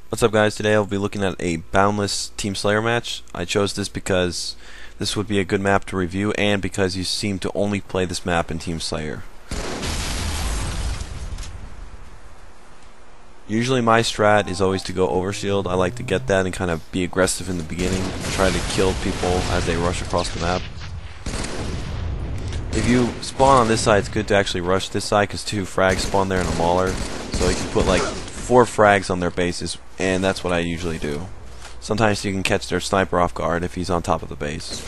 What's up, guys? Today I'll be looking at a Boundless Team Slayer match. I chose this because this would be a good map to review and because you seem to only play this map in Team Slayer. Usually my strat is always to go overshield. I like to get that and kind of be aggressive in the beginning, try to kill people as they rush across the map. If you spawn on this side, it's good to actually rush this side because 2 frags spawn there and a mauler, so you can put like 4 frags on their bases, and that's what I usually do. Sometimes you can catch their sniper off guard if he's on top of the base.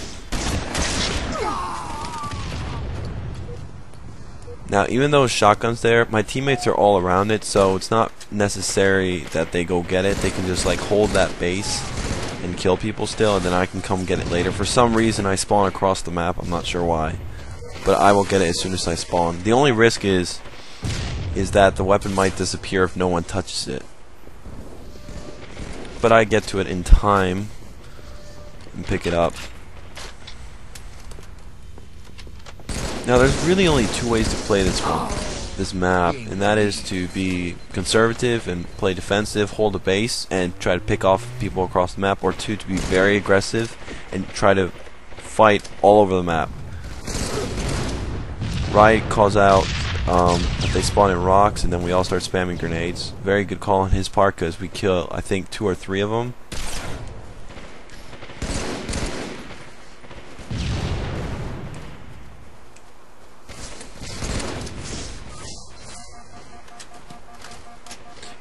Now, even though shotgun's there, my teammates are all around it, so it's not necessary that they go get it. They can just like hold that base and kill people still, and then I can come get it later. For some reason I spawn across the map, I'm not sure why, but I will get it as soon as I spawn. The only risk is that the weapon might disappear if no one touches it. But I get to it in time and pick it up. Now there's really only 2 ways to play this map, and that is to be conservative and play defensive, hold a base, and try to pick off people across the map, or 2, to be very aggressive and try to fight all over the map. Riot calls out that they spawn in rocks, and then we all start spamming grenades. Very good call on his part because we kill, I think, 2 or 3 of them.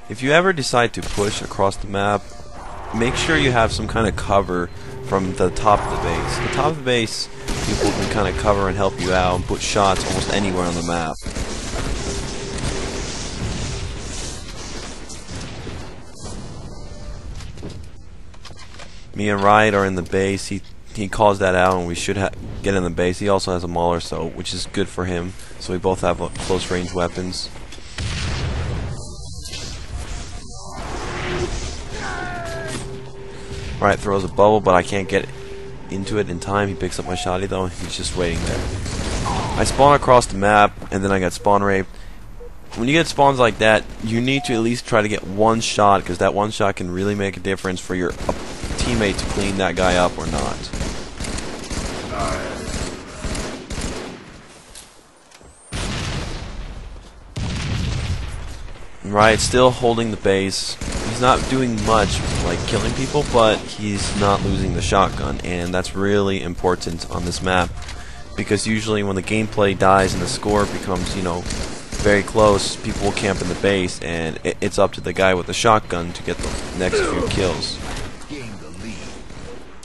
If you ever decide to push across the map, make sure you have some kind of cover from the top of the base. The top of the base, people can kind of cover and help you out and put shots almost anywhere on the map. Me and Riot are in the base. He calls that out, and we should get in the base. He also has a mauler, which is good for him. So we both have close range weapons. Riot throws a bubble, but I can't get into it in time. He picks up my shotty though. He's just waiting there. I spawn across the map, and then I got spawn raped. When you get spawns like that, you need to at least try to get 1 shot, because that 1 shot can really make a difference for your teammate to clean that guy up or not. Riot's still holding the base. He's not doing much like killing people, but he's not losing the shotgun, and that's really important on this map, because usually when the gameplay dies and the score becomes, very close, people will camp in the base, and it's up to the guy with the shotgun to get the next few kills.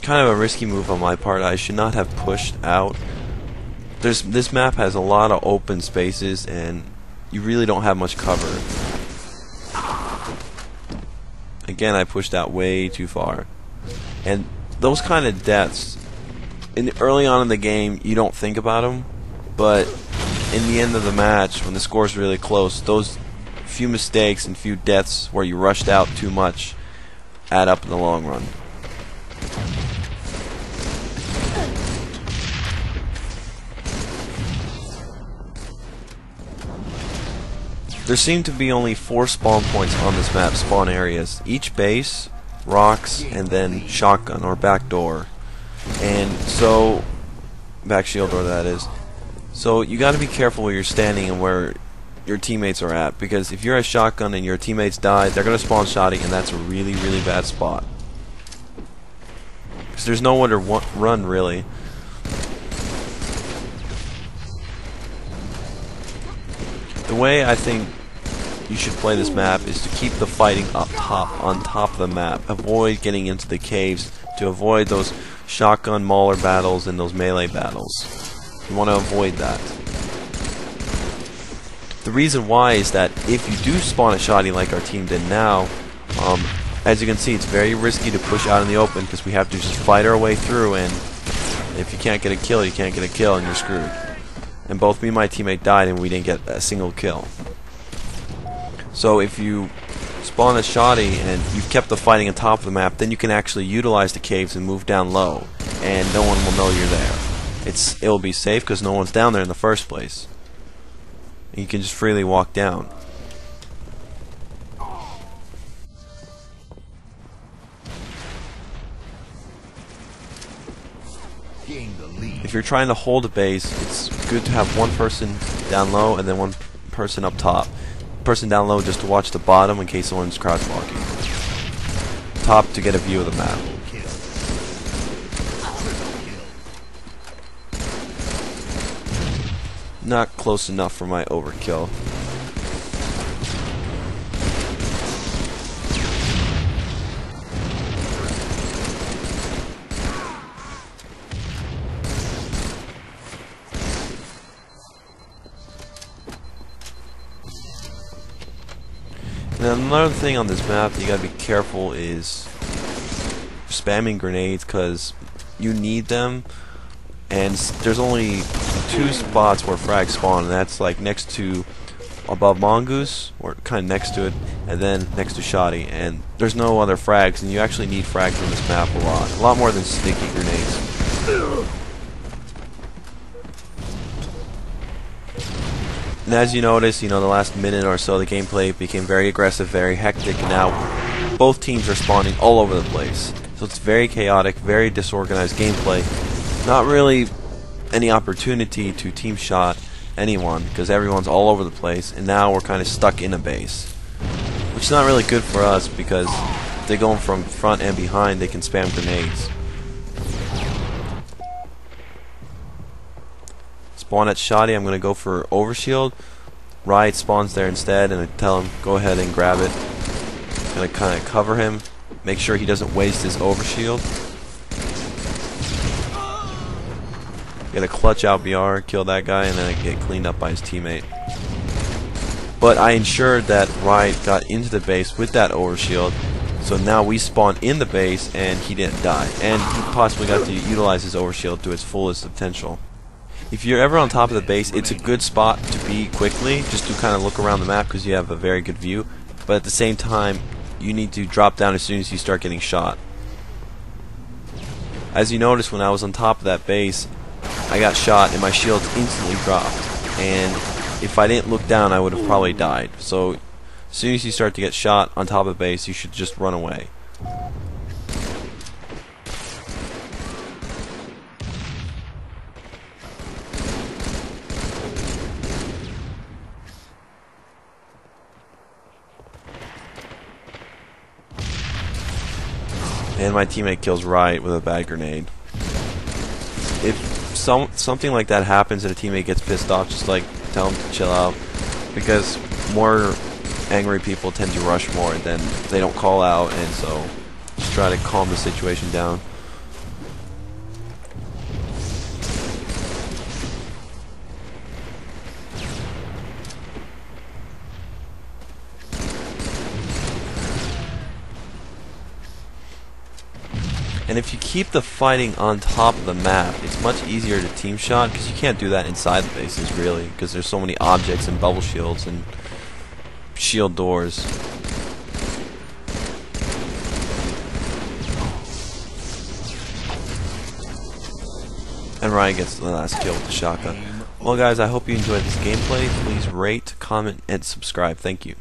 Kind of a risky move on my part. I should not have pushed out. This map has a lot of open spaces, and you really don't have much cover. Again, I pushed out way too far. And those kind of deaths, early on in the game, you don't think about them, but in the end of the match, when the score's really close, those few mistakes and few deaths where you rushed out too much add up in the long run. There seem to be only 4 spawn points on this map, spawn areas. Each base, rocks, and then shotgun or back door. And so, back shield door that is. So you gotta be careful where you're standing and where your teammates are at, because if you're a shotgun and your teammates die, they're gonna spawn shotty, and that's a really, really bad spot. Because there's nowhere to run, really. The way I think you should play this map is to keep the fighting up top, on top of the map. Avoid getting into the caves, to avoid those shotgun mauler battles and those melee battles. You want to avoid that. The reason why is that if you do spawn a shotty like our team did now, as you can see, it's very risky to push out in the open, because we have to just fight our way through, and if you can't get a kill, you can't get a kill, and you're screwed. And both me and my teammate died, and we didn't get a single kill. So if you spawn a shotty and you've kept the fighting on top of the map, then you can actually utilize the caves and move down low, and no one will know you're there. It will be safe because no one's down there in the first place. And you can just freely walk down. If you're trying to hold a base, it's good to have one person down low and then one person up top. Person down low just to watch the bottom in case someone's crouch walking. Top to get a view of the map. Not close enough for my overkill. And another thing on this map that you gotta be careful is spamming grenades, because you need them, and there's only 2 spots where frags spawn, and that's like next to above Mongoose, or kind of next to it, and then next to Shoddy, and there's no other frags, and you actually need frags on this map a lot more than sticky grenades. And as you notice, the last minute or so, the gameplay became very aggressive, very hectic, and now both teams are spawning all over the place. So it's very chaotic, very disorganized gameplay. Not really any opportunity to team shot anyone, because everyone's all over the place, and now we're kind of stuck in a base. Which is not really good for us, because if they go from front and behind, they can spam grenades. Spawn at Shoddy, I'm going to go for Overshield. Riot spawns there instead, and I tell him, go ahead and grab it. I'm going to kind of cover him, make sure he doesn't waste his Overshield. Get a clutch out BR, kill that guy, and then I get cleaned up by his teammate. But I ensured that Riot got into the base with that Overshield, so now we spawn in the base, and he didn't die. And he possibly got to utilize his Overshield to its fullest potential. If you're ever on top of the base, it's a good spot to be quickly, just to kind of look around the map because you have a very good view. But at the same time, you need to drop down as soon as you start getting shot. As you notice, when I was on top of that base, I got shot and my shield instantly dropped. And if I didn't look down, I would have probably died. So as soon as you start to get shot on top of the base, you should just run away. And my teammate kills Riot with a bad grenade. If something like that happens and a teammate gets pissed off, just like tell him to chill out, because more angry people tend to rush more, and then they don't call out, and so just try to calm the situation down. And if you keep the fighting on top of the map, it's much easier to team shot, because you can't do that inside the bases really, because there's so many objects and bubble shields and shield doors. And Ryan gets the last kill with the shotgun. Well guys, I hope you enjoyed this gameplay. Please rate, comment, and subscribe. Thank you.